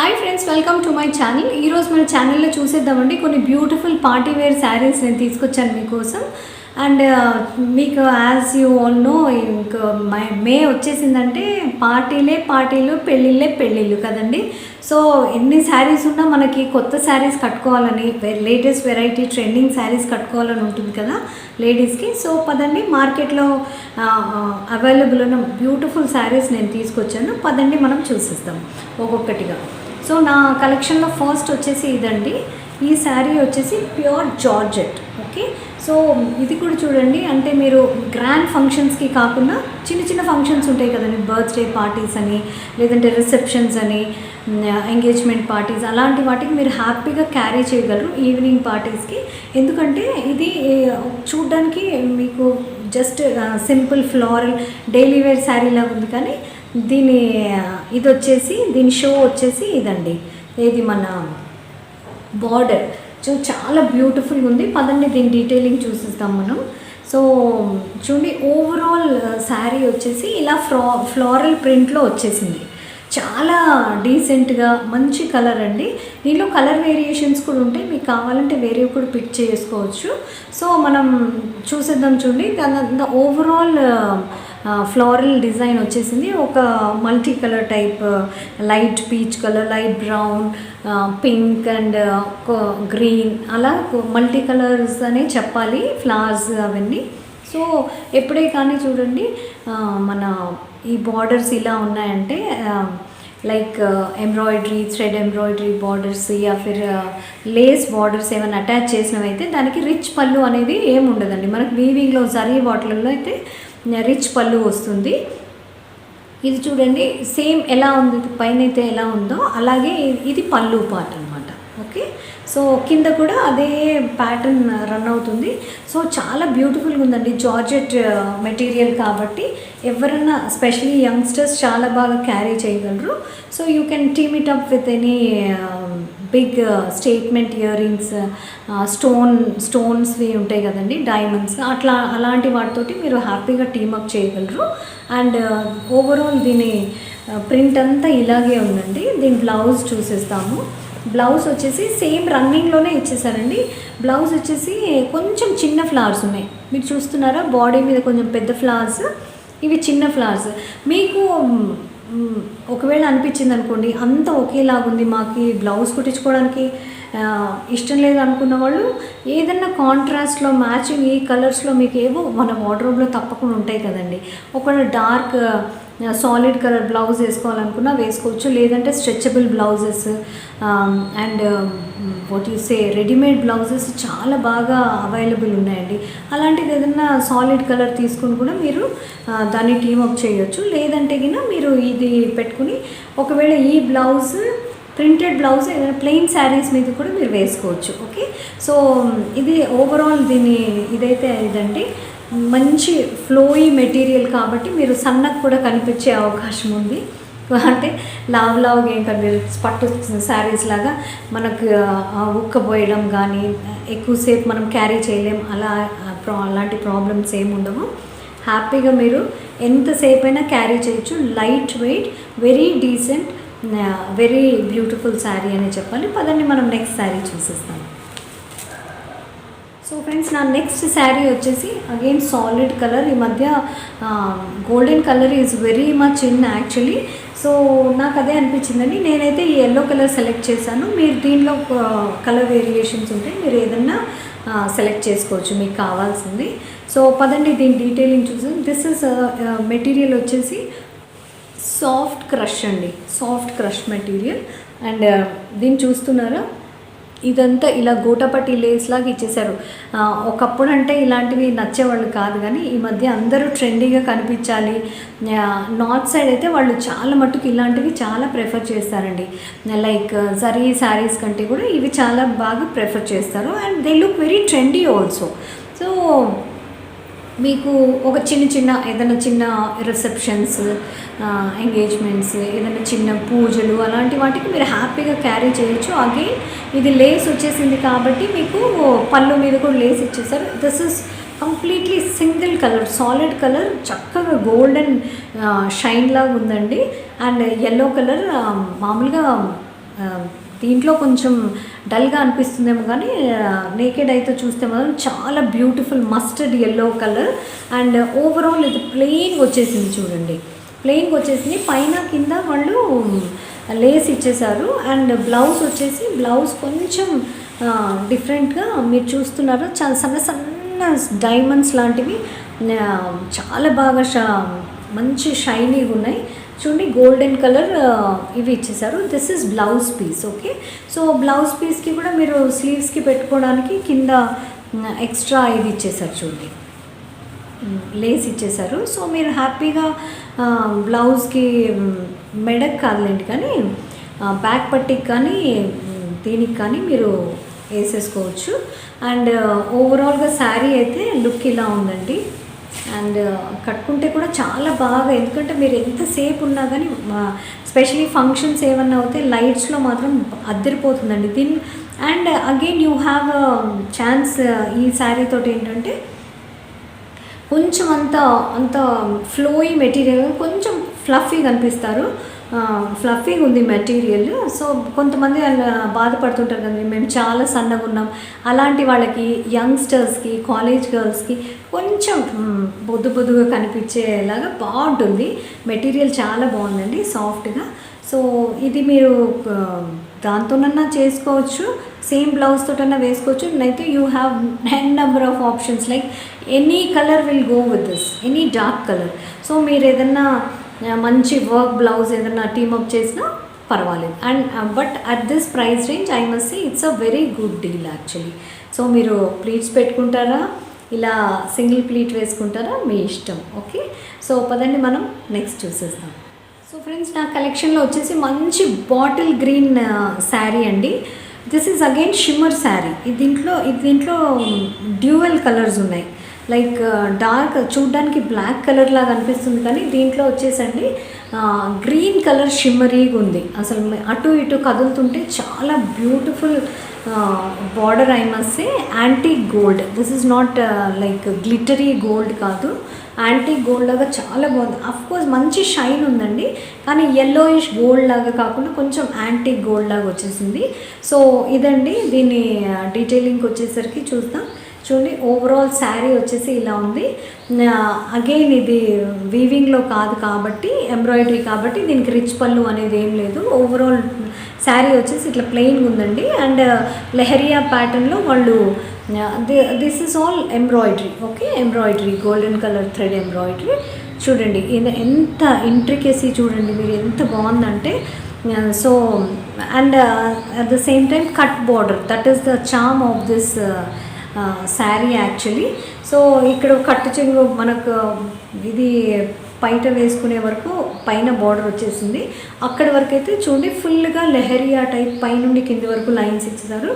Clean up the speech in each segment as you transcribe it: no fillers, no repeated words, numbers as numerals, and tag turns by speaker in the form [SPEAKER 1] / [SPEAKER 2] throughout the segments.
[SPEAKER 1] Hi friends, welcome to my channel. ఈరోజు మన ఛానల్లో చూసేద్దామండి కొన్ని బ్యూటిఫుల్ పార్టీ వేర్ శారీస్ నేను తీసుకొచ్చాను మీకోసం. అండ్ మీకు యాజ్ యూ ఆల్ నో, ఇంకా మే వచ్చేసిందంటే పార్టీలు పెళ్ళిళ్ళు కదండి. సో ఎన్ని శారీస్ ఉన్నా మనకి కొత్త శారీస్ కట్టుకోవాలని, లేటెస్ట్ వెరైటీ ట్రెండింగ్ శారీస్ కట్టుకోవాలని ఉంటుంది కదా లేడీస్కి. సో పదండి, మార్కెట్లో అవైలబుల్ ఉన్న బ్యూటిఫుల్ శారీస్ నేను తీసుకొచ్చాను. పదండి మనం చూసిస్తాం ఒక్కొక్కటిగా. సో నా కలెక్షన్లో ఫస్ట్ వచ్చేసి ఇదండి. ఈ శారీ వచ్చేసి ప్యూర్ జార్జెట్. ఓకే, సో ఇది కూడా చూడండి. అంటే మీరు గ్రాండ్ ఫంక్షన్స్కి కాకుండా చిన్న చిన్న ఫంక్షన్స్ ఉంటాయి కదండి, బర్త్డే పార్టీస్ అని, లేదంటే రిసెప్షన్స్ అని, ఎంగేజ్మెంట్ పార్టీస్, అలాంటి వాటికి మీరు హ్యాపీగా క్యారీ చేయగలరు ఈవినింగ్ పార్టీస్కి. ఎందుకంటే ఇది చూడ్డానికి మీకు just simple floral daily wear sari లాగా ఉంది, కానీ దీని షో వచ్చేసి ఇదండి. ఇది మన బార్డర్ చాలా బ్యూటిఫుల్గా ఉంది. పదండి దీని డీటెయిలింగ్ చూసిస్తాం మనం. సో చూడండి, ఓవరాల్ శారీ వచ్చేసి ఇలా ఫ్లోరల్ ప్రింట్లో వచ్చేసింది. చాలా డీసెంట్గా మంచి కలర్ అండి. దీనిలో కలర్ వేరియేషన్స్ కూడా ఉంటాయి, మీకు కావాలంటే వేరే కూడా పిక్ చేసుకోవచ్చు. సో మనం చూసేద్దాం. చూడండి, దాని ఓవరాల్ ఫ్లోరల్ డిజైన్ వచ్చేసింది. ఒక multi colour type, light peach colour, light brown, pink and green, అలా మల్టీ కలర్స్ అనే చెప్పాలి, ఫ్లవర్స్ అవన్నీ. సో ఎప్పుడే కానీ చూడండి, మన ఈ బార్డర్స్ ఇలా ఉన్నాయంటే like embroidery, thread embroidery borders, యా ఫిర్ లేస్ బార్డర్స్ ఏమైనా అటాచ్ చేసినవైతే దానికి రిచ్ పళ్ళు అనేది ఏమి ఉండదండి. మనకు వీవింగ్లో జరీ వాటిల్లో అయితే రిచ్ పళ్ళు వస్తుంది. ఇది చూడండి, సేమ్ ఎలా ఉంది పైన అయితే ఎలా ఉందో అలాగే ఇది పళ్ళు పార్ట్ అనమాట. ఓకే, సో కింద కూడా అదే ప్యాటర్న్ రన్ అవుతుంది. సో చాలా బ్యూటిఫుల్గా ఉందండి. జార్జెట్ మెటీరియల్ కాబట్టి ఎవరైనా స్పెషలీ యంగ్స్టర్స్ చాలా బాగా క్యారీ చేయగలరు. So you can team it up with any big statement earrings, స్టోన్స్వి ఉంటాయి కదండి, డైమండ్స్, అలాంటి వాటితోటి మీరు హ్యాపీగా టీమప్ చేయగలరు. అండ్ ఓవరాల్ దీని ప్రింట్ అంతా ఇలాగే ఉందండి. దీని బ్లౌజ్ చూసేస్తాము. బ్లౌజ్ వచ్చేసి సేమ్ రన్నింగ్లోనే ఇచ్చేసారండి. బ్లౌజ్ వచ్చేసి కొంచెం చిన్న ఫ్లవర్స్ ఉన్నాయి, మీరు చూస్తున్నారా, బాడీ మీద కొంచెం పెద్ద ఫ్లవర్స్, ఇవి చిన్న ఫ్లవర్స్. మీకు ఒకవేళ అనిపించింది అనుకోండి, అంత ఒకేలాగుంది, మాకు బ్లౌజ్ కుట్టించుకోవడానికి ఇష్టం లేదు అనుకున్న వాళ్ళు ఏదన్నా కాంట్రాస్ట్లో మ్యాచింగ్ ఈ కలర్స్లో మీకు ఏవో మన వార్డ్రోబ్లో తప్పకుండా ఉంటాయి కదండి. ఒక డార్క్ సాలిడ్ కలర్ బ్లౌజ్ వేసుకోవాలనుకున్నా వేసుకోవచ్చు, లేదంటే stretchable blouses and what you say readymade blouses చాలా బాగా అవైలబుల్ ఉన్నాయండి. అలాంటిది ఏదన్నా సాలిడ్ కలర్ తీసుకుని కూడా మీరు దాన్ని టీమప్ చేయొచ్చు. లేదంటే కింద మీరు ఇది పెట్టుకుని ఒకవేళ ఈ బ్లౌజ్ ప్రింటెడ్ బ్లౌజ్ ఏదైనా ప్లెయిన్ శారీస్ మీద కూడా మీరు వేసుకోవచ్చు. ఓకే, సో ఇది ఓవరాల్ ఇదైతే ఇదండి. మంచి ఫ్లోయీ మెటీరియల్ కాబట్టి మీరు సన్నకు కూడా కనిపించే అవకాశం ఉంది. అంటే లావుగా ఏం కనిపించదు, పట్టు శారీస్ లాగా మనకు ఉక్కబోయడం కానీ ఎక్కువసేపు మనం క్యారీ చేయలేం, అలాంటి ప్రాబ్లమ్స్ ఏమి ఉండవు. హ్యాపీగా మీరు ఎంతసేపు అయినా క్యారీ చేయొచ్చు. Light weight, very decent, very beautiful sari అని చెప్పాలి. పదండి మనం నెక్స్ట్ శారీ చూసేస్తాం. సో ఫ్రెండ్స్, నా నెక్స్ట్ శారీ వచ్చేసి అగైన్ సాలిడ్ కలర్. ఈ మధ్య golden colour is very much in actually. So నాకు అదే అనిపించిందండి. నేనైతే ఈ ఎల్లో కలర్ సెలెక్ట్ చేశాను. మీరు దీనిలో కలర్ వేరియేషన్స్ ఉంటాయి, మీరు ఏదన్నా సెలెక్ట్ చేసుకోవచ్చు మీకు కావాల్సింది. సో పదండి దీని డీటెయిలింగ్ చూసి. దిస్ ఇస్ మెటీరియల్ వచ్చేసి సాఫ్ట్ క్రష్ అండి, సాఫ్ట్ క్రష్ మెటీరియల్. అండ్ దీన్ని చూస్తున్నారా, ఇదంతా ఇలా గోటపట్టి లేస్ లాగా ఇచ్చేసారు. ఒకప్పుడు అంటే ఇలాంటివి నచ్చేవాళ్ళు కాదు, కానీ ఈ మధ్య అందరూ ట్రెండీగా కనిపించాలి. నార్త్ సైడ్ అయితే వాళ్ళు చాలా మట్టుకు ఇలాంటివి చాలా ప్రిఫర్ చేస్తారండి. లైక్ జరీ శారీస్ కంటే కూడా ఇవి చాలా బాగా ప్రిఫర్ చేస్తారు. And they look very trendy also. So మీకు ఒక ఏదైనా చిన్న రిసెప్షన్స్, ఎంగేజ్మెంట్స్, ఏదైనా చిన్న పూజలు, అలాంటి వాటికి మీరు హ్యాపీగా క్యారీ చేయొచ్చు. అగైన్ ఇది లేస్ వచ్చేసింది కాబట్టి మీకు పళ్ళు మీద కూడా లేస్ ఇచ్చేసారు. This is completely single colour, solid colour, చక్కగా గోల్డెన్ షైన్ లాగా ఉందండి. అండ్ ఎల్లో కలర్ మామూలుగా దీంట్లో కొంచెం డల్గా అనిపిస్తుందేమో కానీ నేకెడ్ అయితే చూస్తే మాత్రం చాలా beautiful mustard yellow colour. And overall ఇది ప్లెయిన్ వచ్చేసింది చూడండి, ప్లెయిన్ వచ్చేసింది. పైన కింద వాళ్ళు లేస్ ఇచ్చేసారు. అండ్ బ్లౌజ్ వచ్చేసి బ్లౌజ్ కొంచెం డిఫరెంట్గా మీరు చూస్తున్నారు, చాలా సన్న సన్న డైమండ్స్ లాంటివి చాలా బాగా మంచి షైనీగా ఉన్నాయి చూడండి. గోల్డెన్ కలర్ ఇవి ఇచ్చేసారు. This is blouse piece. Okay, so blouse పీస్కి కూడా మీరు స్లీవ్స్కి పెట్టుకోవడానికి కింద ఎక్స్ట్రా ఇది ఇచ్చేసారు చూడండి, లేస్ ఇచ్చేసారు. సో మీరు హ్యాపీగా బ్లౌజ్కి మెడక్ కాదులేండి కానీ బ్యాక్ పట్టికి కానీ దీనికి కానీ మీరు వేసేసుకోవచ్చు. అండ్ ఓవరాల్గా శారీ అయితే లుక్ ఇలా ఉందండి. అండ్ కట్టుకుంటే కూడా చాలా బాగా, ఎందుకంటే మీరు ఎంతసేపు ఉన్నా కానీ స్పెషలీ ఫంక్షన్స్ ఏమన్నా అవుతే లైట్స్లో మాత్రం అద్దరిపోతుందండి దీన్ని. And again you have chance ఈ శారీ తోటి ఏంటంటే కొంచెం అంత ఫ్లోయి మెటీరియల్, కొంచెం ఫ్లఫీ కనిపిస్తారు. ఫ్లఫీగా ఉంది మెటీరియల్. సో కొంతమంది బాధపడుతుంటారు కదండి, మేము చాలా సన్నగా ఉన్నాం, అలాంటి వాళ్ళకి, యంగ్స్టర్స్కి, కాలేజ్ గర్ల్స్కి కొంచెం బొద్దుగా కనిపించేలాగా బాగుంటుంది. మెటీరియల్ చాలా బాగుందండి, సాఫ్ట్గా. సో ఇది మీరు దాంతోనన్నా చేసుకోవచ్చు, సేమ్ బ్లౌజ్ తోటన్నా వేసుకోవచ్చు. అయితే you have number of options, like any colour will go with this, any dark colour. So మీరు ఏదన్నా మంచి వర్క్ బ్లౌజ్ ఏదైనా టీమప్ చేసినా పర్వాలేదు. And but at this price range I must say it's a very good deal actually. So మీరు pleats పెట్టుకుంటారా, ఇలా single pleat వేసుకుంటారా, మీ ఇష్టం. ఓకే, సో పదండి మనం నెక్స్ట్ చూసేద్దాం. సో ఫ్రెండ్స్, నా కలెక్షన్లో వచ్చేసి మంచి బాటిల్ గ్రీన్ శారీ అండి. This is again shimmer sari. దీంట్లో డ్యూయల్ కలర్స్ ఉన్నాయి. లైక్ డార్క్ చూడ్డానికి బ్లాక్ కలర్ లాగా అనిపిస్తుంది కానీ దీంట్లో వచ్చేసండి గ్రీన్ కలర్ షిమ్మరీగా ఉంది. అసలు అటు ఇటు కదులుతుంటే చాలా beautiful border. I must say antique gold. This is not like glittery gold కాదు, యాంటిక్ గోల్డ్ లాగా చాలా బాగుంది. అఫ్కోర్స్ మంచి షైన్ ఉందండి, కానీ ఎల్లోయిష్ గోల్డ్ లాగా కాకుండా కొంచెం యాంటిక్ గోల్డ్ లాగా వచ్చేసింది. సో ఇదండి దీని డీటెయిలింగ్ వచ్చేసరికి చూద్దాం. చూడండి, ఓవరాల్ శారీ వచ్చేసి ఇలా ఉంది. అగైన్ ఇది వీవింగ్లో కాదు కాబట్టి, ఎంబ్రాయిడరీ కాబట్టి దీనికి రిచ్ పళ్ళు అనేది ఏం లేదు. ఓవరాల్ శారీ వచ్చేసి ఇట్లా ప్లెయిన్గా ఉందండి. అండ్ లెహరియా ప్యాటర్న్లో వాళ్ళు this is all embroidery. Okay, embroidery, golden colour thread embroidery. చూడండి ఎంత ఇంట్రికేసీ చూడండి మీరు, ఎంత బాగుందంటే. So and at the same time cut border, that is the charm of this sari actually. So ఇక్కడ కట్టు చెంగు మనకు ఇది పైట వేసుకునే వరకు పైన బార్డర్ వచ్చేసింది. అక్కడి వరకు అయితే చూడండి ఫుల్గా లెహరియా టైప్ పైనుండి కింది వరకు లైన్స్ ఇచ్చేసారు.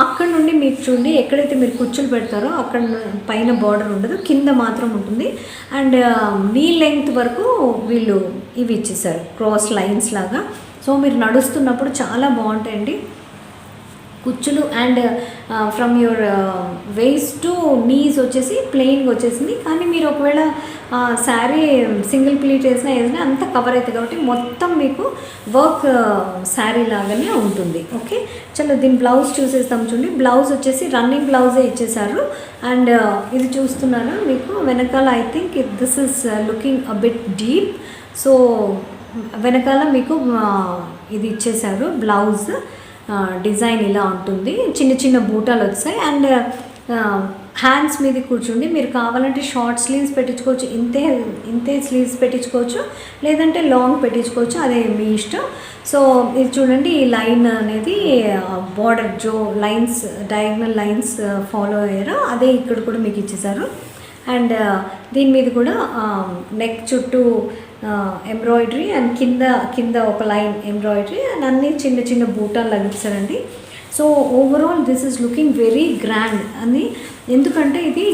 [SPEAKER 1] అక్కడ నుండి మీకు చూడండి ఎక్కడైతే మీరు కుచ్చులు పెడతారో అక్కడ పైన బార్డర్ ఉండదు, కింద మాత్రం ఉంటుంది. అండ్ నీ లెంగ్త్ వరకు వీళ్ళు ఇవి ఇచ్చేసారు, క్రాస్ లైన్స్ లాగా. సో మీరు నడుస్తున్నప్పుడు చాలా బాగుంటాయండి కుచ్చులు. And from your waist to knees వచ్చేసి ప్లెయిన్గా వచ్చేసింది. కానీ మీరు ఒకవేళ శారీ సింగిల్ ప్లీట్ వేసినా అంత కవర్ అవుతుంది కాబట్టి మొత్తం మీకు వర్క్ శారీ లాగానే ఉంటుంది. ఓకే, చలో దీని బ్లౌజ్ చూసేస్తాం. చూడండి, బ్లౌజ్ వచ్చేసి రన్నింగ్ బ్లౌజే ఇచ్చేసారు. అండ్ ఇది చూస్తున్నారా మీకు వెనకాల, I think this is looking a bit deep. So వెనకాల మీకు ఇది ఇచ్చేసారు బ్లౌజ్ డిజైన్ ఇలా ఉంటుంది, చిన్న చిన్న బూటాలు వచ్చాయి. అండ్ హ్యాండ్స్ మీద కూర్చుండి మీరు కావాలంటే షార్ట్ స్లీవ్స్ పెట్టించుకోవచ్చు, ఇంతే స్లీవ్స్ పెట్టించుకోవచ్చు, లేదంటే లాంగ్ పెట్టించుకోవచ్చు, అదే మీ ఇష్టం. సో ఇది చూడండి, ఈ లైన్ అనేది బార్డర్ జో లైన్స్, డయాగ్నల్ లైన్స్ ఫాలో అయ్యారో అదే ఇక్కడ కూడా మీకు ఇచ్చేసారు. అండ్ దీని మీద కూడా నెక్ చుట్టూ ఎంబ్రాయిడరీ అండ్ కింద ఒక లైన్ ఎంబ్రాయిడరీ అండ్ అన్నీ చిన్న చిన్న బూటాలు లభించారండి. So overall this is looking very grand అని, ఎందుకంటే ఇది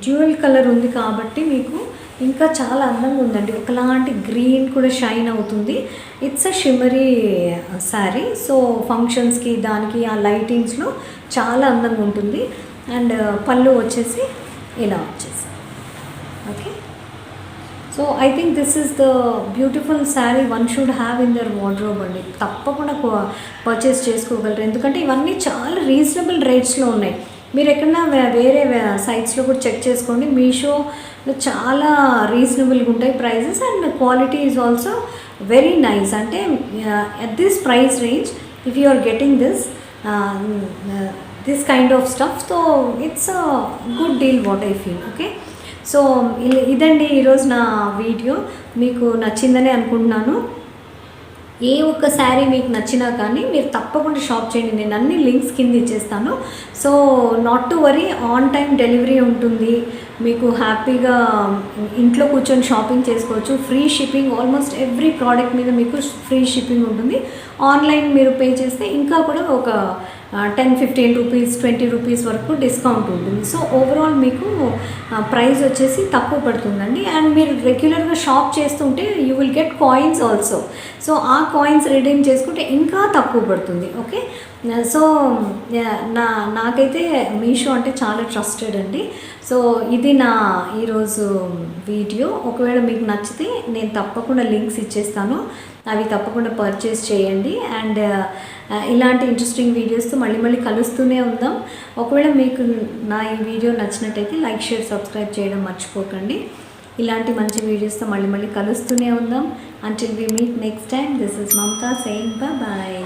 [SPEAKER 1] డ్యూయల్ కలర్ ఉంది కాబట్టి మీకు ఇంకా చాలా అందంగా ఉందండి. ఒకలాంటి గ్రీన్ కూడా షైన్ అవుతుంది. It's a shimmery sari. So ఫంక్షన్స్కి దానికి ఆ లైటింగ్స్లో చాలా అందంగా ఉంటుంది. అండ్ పళ్ళు వచ్చేసి ఇలా వచ్చేసి okay. So so I think this is the beautiful sari one should have in their wardrobe అండి. తప్పకుండా పర్చేస్ చేసుకోగలరు, ఎందుకంటే ఇవన్నీ చాలా రీజనబుల్ రేట్స్లో ఉన్నాయి. మీరు ఎక్కడన్నా వేరే సైట్స్లో కూడా చెక్ చేసుకోండి. మీషోలో చాలా రీజనబుల్గా ఉంటాయి prices, and quality is also very nice. అంటే at this price range if you are getting this kind of stuff, so it's a good deal what I feel. Okay, so ఇదండి ఈరోజు నా వీడియో. మీకు నచ్చిందని అనుకుంటున్నాను. ఏ ఒక్క శారీ మీకు నచ్చినా కానీ మీరు తప్పకుండా షాప్ చేయండి. నేను అన్ని లింక్స్ కింద ఇచ్చేస్తాను. So not to worry, on time delivery ఉంటుంది. మీకు హ్యాపీగా ఇంట్లో కూర్చొని షాపింగ్ చేసుకోవచ్చు. Free shipping, almost every product మీద మీకు ఫ్రీ షిప్పింగ్ ఉంటుంది. ఆన్లైన్ మీరు పే చేస్తే ఇంకా కూడా ఒక 10-15 రూపీస్ 20 రూపీస్ వరకు డిస్కౌంట్ ఉంటుంది. సో ఓవరాల్ మీకు ప్రైస్ వచ్చేసి తక్కువ పడుతుందండి. అండ్ మీరు రెగ్యులర్గా షాప్ చేస్తుంటే you will get coins also. So ఆ కాయిన్స్ రిడీమ్ చేసుకుంటే ఇంకా తక్కువ పడుతుంది. ఓకే, సో నాకైతే మీషో అంటే చాలా ట్రస్టెడ్ అండి. సో ఇది నా ఈరోజు వీడియో. ఒకవేళ మీకు నచ్చితే నేను తప్పకుండా లింక్స్ ఇచ్చేస్తాను, అవి తప్పకుండా పర్చేస్ చేయండి. అండ్ ఇలాంటి ఇంట్రెస్టింగ్ వీడియోస్తో మళ్ళీ కలుస్తూనే ఉందాం. ఒకవేళ మీకు నా ఈ వీడియో నచ్చినట్టయితే లైక్, షేర్, సబ్స్క్రైబ్ చేయడం మర్చిపోకండి. ఇలాంటి మంచి వీడియోస్తో మళ్ళీ కలుస్తూనే ఉందాం. Until we meet next time, this is Mamata saying bye.